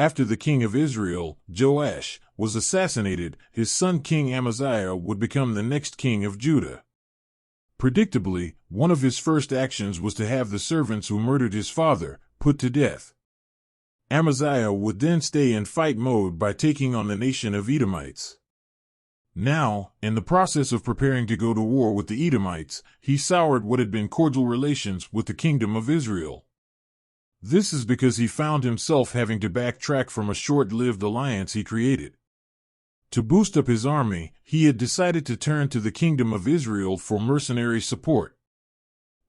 After the king of Israel, Joash, was assassinated, his son King Amaziah would become the next king of Judah. Predictably, one of his first actions was to have the servants who murdered his father put to death. Amaziah would then stay in fight mode by taking on the nation of Edomites. Now, in the process of preparing to go to war with the Edomites, he soured what had been cordial relations with the kingdom of Israel. This is because he found himself having to backtrack from a short-lived alliance he created. To boost up his army, he had decided to turn to the kingdom of Israel for mercenary support.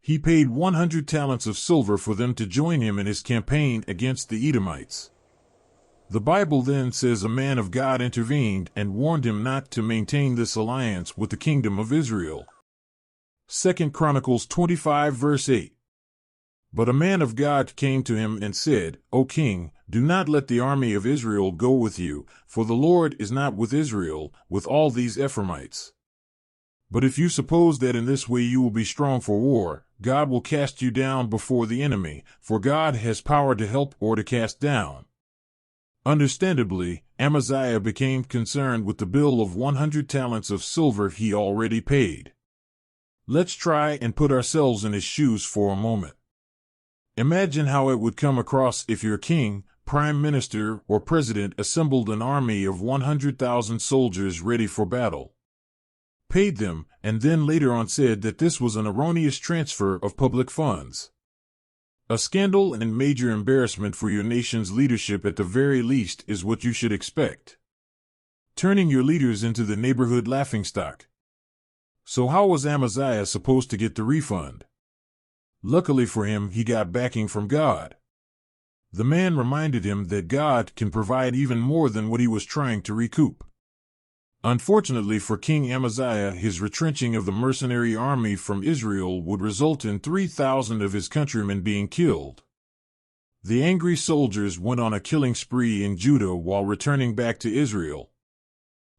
He paid 100 talents of silver for them to join him in his campaign against the Edomites. The Bible then says a man of God intervened and warned him not to maintain this alliance with the kingdom of Israel. 2 Chronicles 25 verse 8. But a man of God came to him and said, O king, do not let the army of Israel go with you, for the Lord is not with Israel, with all these Ephraimites. But if you suppose that in this way you will be strong for war, God will cast you down before the enemy, for God has power to help or to cast down. Understandably, Amaziah became concerned with the bill of 100 talents of silver he already paid. Let's try and put ourselves in his shoes for a moment. Imagine how it would come across if your king, prime minister, or president assembled an army of 100,000 soldiers ready for battle, paid them, and then later on said that this was an erroneous transfer of public funds. A scandal and major embarrassment for your nation's leadership at the very least is what you should expect. Turning your leaders into the neighborhood laughingstock. So how was Amaziah supposed to get the refund? Luckily for him, he got backing from God. The man reminded him that God can provide even more than what he was trying to recoup. Unfortunately for King Amaziah, his retrenching of the mercenary army from Israel would result in 3,000 of his countrymen being killed. The angry soldiers went on a killing spree in Judah while returning back to Israel.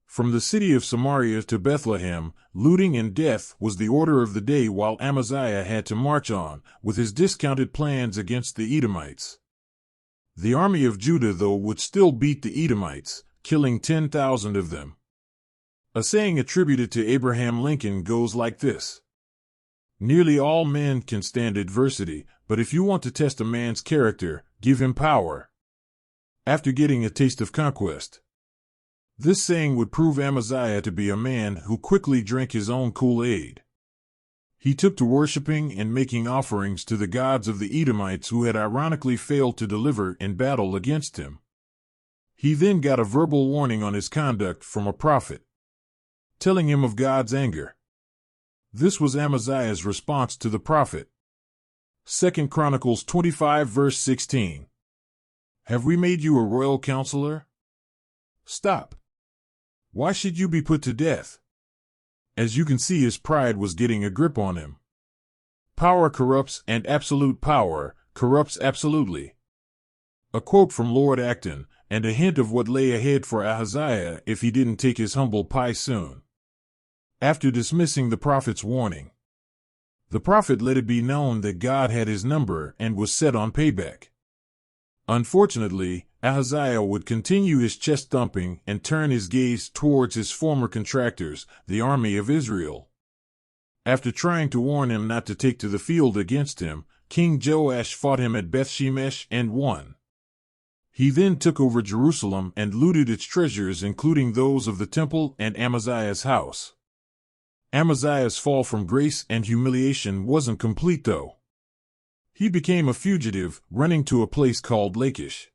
From the city of Samaria to Bethlehem, looting and death was the order of the day while Amaziah had to march on, with his discounted plans against the Edomites. The army of Judah, though, would still beat the Edomites, killing 10,000 of them. A saying attributed to Abraham Lincoln goes like this: nearly all men can stand adversity, but if you want to test a man's character, give him power. After getting a taste of conquest. This saying would prove Amaziah to be a man who quickly drank his own Kool-Aid. He took to worshiping and making offerings to the gods of the Edomites who had ironically failed to deliver in battle against him. He then got a verbal warning on his conduct from a prophet, telling him of God's anger. This was Amaziah's response to the prophet. 2 Chronicles 25 verse 16. Have we made you a royal counselor? Stop. Why should you be put to death? As you can see, his pride was getting a grip on him. Power corrupts, and absolute power corrupts absolutely. A quote from Lord Acton, and a hint of what lay ahead for Ahaziah if he didn't take his humble pie soon. After dismissing the prophet's warning, the prophet let it be known that God had his number and was set on payback. Unfortunately, Ahaziah would continue his chest-thumping and turn his gaze towards his former contractors, the army of Israel. After trying to warn him not to take to the field against him, King Joash fought him at Beth-Shemesh and won. He then took over Jerusalem and looted its treasures, including those of the temple and Amaziah's house. Amaziah's fall from grace and humiliation wasn't complete, though. He became a fugitive, running to a place called Lachish.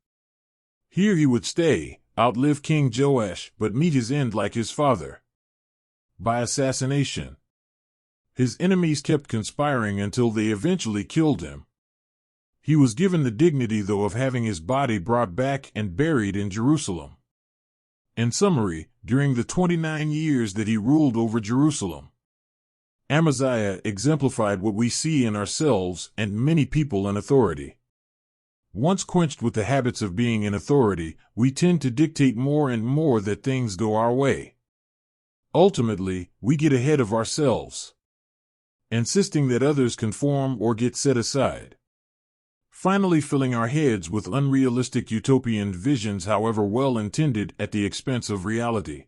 Here he would stay, outlive King Joash, but meet his end like his father, by assassination. His enemies kept conspiring until they eventually killed him. He was given the dignity, though, of having his body brought back and buried in Jerusalem. In summary, during the 29 years that he ruled over Jerusalem, Amaziah exemplified what we see in ourselves and many people in authority. Once quenched with the habits of being in authority, we tend to dictate more and more that things go our way. Ultimately, we get ahead of ourselves, insisting that others conform or get set aside. finally filling our heads with unrealistic utopian visions, however well intended, at the expense of reality.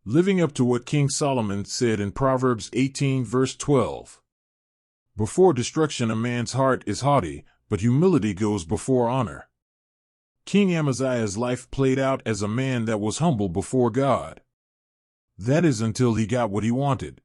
Living up to what King Solomon said in Proverbs 18 verse 12. Before destruction a man's heart is haughty, but humility goes before honor. King Amaziah's life played out as a man that was humble before God. That is until he got what he wanted.